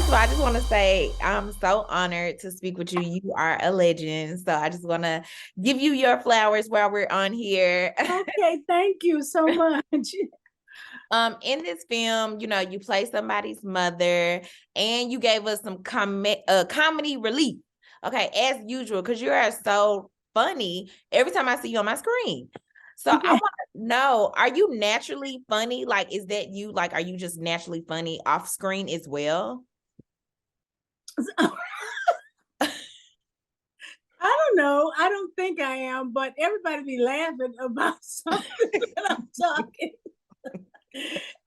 First of all, I just want to say I'm so honored to speak with you. You are a legend. So I just want to give you your flowers while we're on here. Okay, thank you so much. In this film, you play somebody's mother and you gave us some comedy relief. Okay, as usual, because you are so funny every time I see you on my screen. So I want to know, are you naturally funny? Like, is that you? Like, are you just naturally funny off screen as well? I don't know. I don't think I am, but everybody be laughing about something when I'm talking.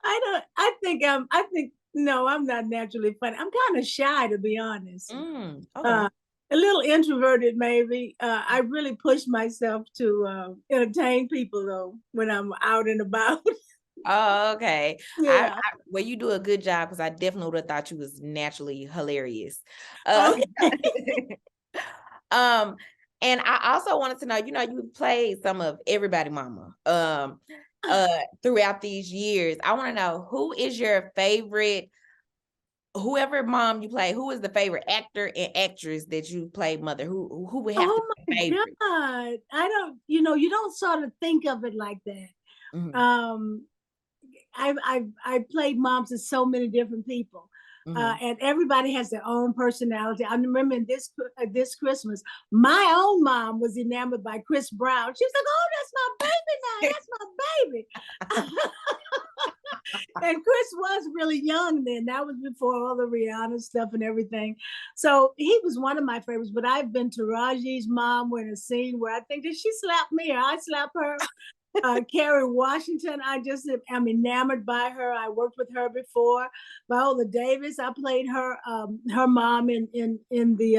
I think no, I'm not naturally funny. I'm kind of shy, to be honest. Okay. A little introverted maybe. I really push myself to entertain people though when I'm out and about. Oh, okay. Yeah. Well, you do a good job because I definitely would have thought you was naturally hilarious. Uh, Okay. um, and I also wanted to know, you played some of everybody mama throughout these years. I want to know, who is your favorite, whoever mom you play, who is the favorite actor and actress that you played mother? Who would have to Oh be my favorite? God. I don't, you don't sort of think of it like that. Hmm. I played moms to so many different people, Hmm. and everybody has their own personality. I remember this Christmas, my own mom was enamored by Chris Brown. She was like, "Oh, that's my baby now. That's my baby." And Chris was really young then. That was before all the Rihanna stuff and everything. So he was one of my favorites. But I've been to Raji's mom in a scene where I think, did she slap me or I slap her? Kerry Washington, I just am enamored by her. I worked with her before. Viola Davis, I played her mom in the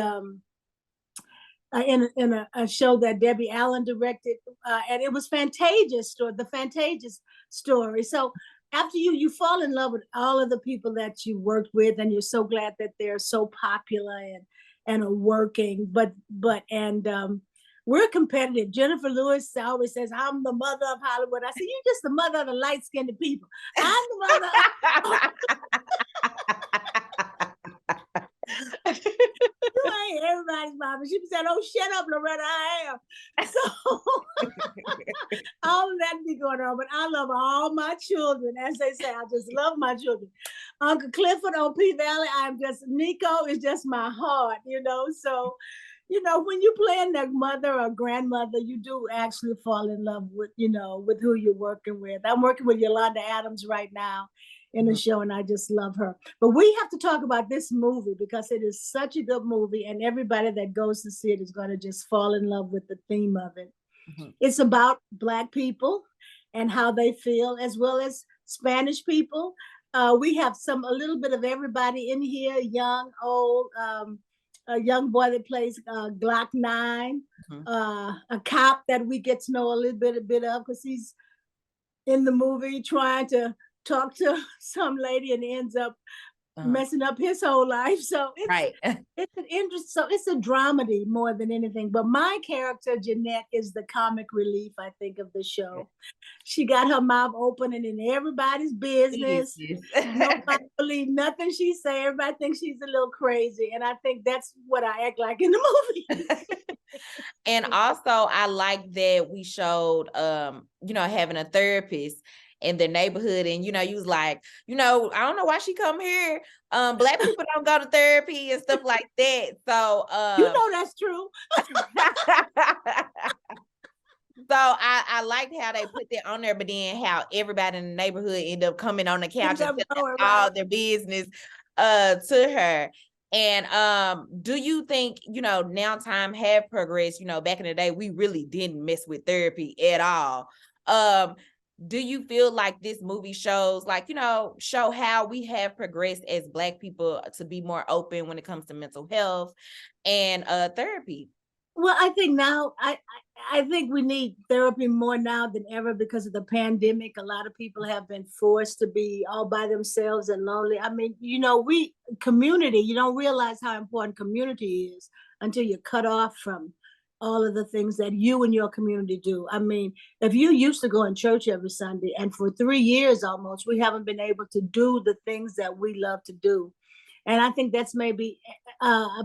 a show that Debbie Allen directed, and it was the Fantages story. So after you fall in love with all of the people that you worked with, and you're so glad that they're so popular and are working. But we're competitive. Jennifer Lewis always says, "I'm the mother of Hollywood." I said, "You're just the mother of the light skinned people. I'm the mother." You ain't everybody's mama. She said, "Oh, shut up, Loretta, I am." So all of that be going on, but I love all my children. As they say, I just love my children. Uncle Clifford on P Valley, Nico is just my heart. So, when you playing their mother or grandmother, you do actually fall in love with who you're working with. I'm working with Yolanda Adams right now in the show, and I just love her. But we have to talk about this movie because it is such a good movie, and everybody that goes to see it is going to just fall in love with the theme of it. Mhm. It's about Black people and how they feel, as well as Spanish people. We have a little bit of everybody in here, young, old. A young boy that plays Glock 9, Mhm. a cop that we get to know a bit of because he's in the movie trying to talk to some lady and ends up Uh-huh. messing up his whole life. So Right. it's an interest. So it's a dramedy more than anything. But my character Jeanette is the comic relief, I think, of the show. She got her mouth open and in everybody's business. Jesus. Nobody believe nothing she say. Everybody thinks she's a little crazy, and I think that's what I act like in the movie. And also I like that we showed having a therapist in the neighborhood, and you was like, I don't know why she come here. Black people don't go to therapy and stuff like that. So That's true. so I liked how they put that on there, but then how everybody in the neighborhood ended up coming on the couch and telling all their business to her. And do you think, now time have progressed, back in the day, we really didn't mess with therapy at all. Do you feel like this movie shows, like, show how we have progressed as Black people to be more open when it comes to mental health and therapy? Well, I think now I think we need therapy more now than ever because of the pandemic. A lot of people have been forced to be all by themselves and lonely. I mean, we community, you don't realize how important community is until you're cut off from all of the things that you and your community do. I mean, if you used to go in church every Sunday and for 3 years almost, we haven't been able to do the things that we love to do. And I think that's maybe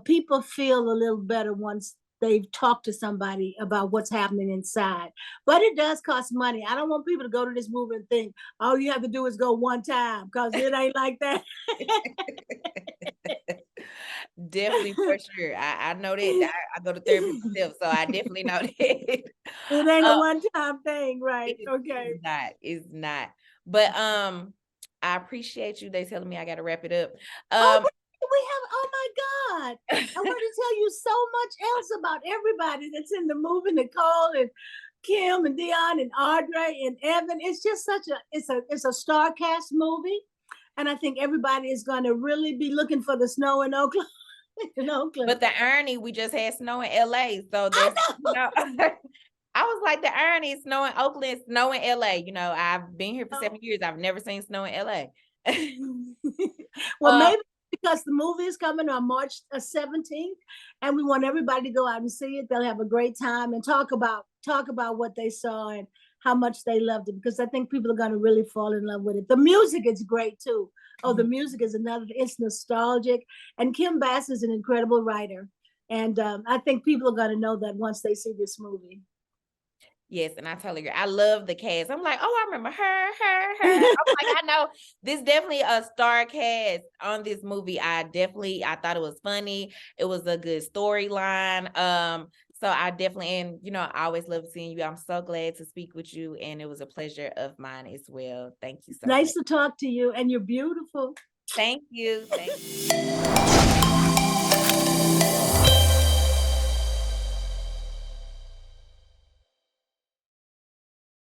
people feel a little better once they've talked to somebody about what's happening inside. But it does cost money. I don't want people to go to this movie and think all you have to do is go one time, because it ain't like that. Definitely, for sure. I know that. I go to therapy myself, so I definitely know that. It ain't a one-time thing, right? Okay. It's not. But I appreciate you. They telling me I gotta wrap it up. Oh my God. I want to tell you so much else about everybody that's in the movie, Nicole and Kim and Dion and Audrey and Evan. It's just it's a star cast movie. And I think everybody is going to really be looking for the snow in Oakland. But the irony, we just had snow in LA. So there's I was like, the irony is snow in Oakland, snow in LA. You know, I've been here for 7 years. I've never seen snow in LA. Well, maybe because the movie is coming on March 17th, and we want everybody to go out and see it. They'll have a great time and talk about what they saw and how much they loved it, because I think people are going to really fall in love with it. The music is great too. Oh, the music is it's nostalgic. And Kim Bass is an incredible writer. And I think people are going to know that once they see this movie. Yes, and I totally agree. I love the cast. I'm like, oh, I remember her. I'm like, I know this definitely a star cast on this movie. I thought it was funny. It was a good storyline. So I definitely, and you know, I always love seeing you. I'm so glad to speak with you, and it was a pleasure of mine as well. Thank you so much. Nice to talk to you, and you're beautiful. Thank you. Thank you.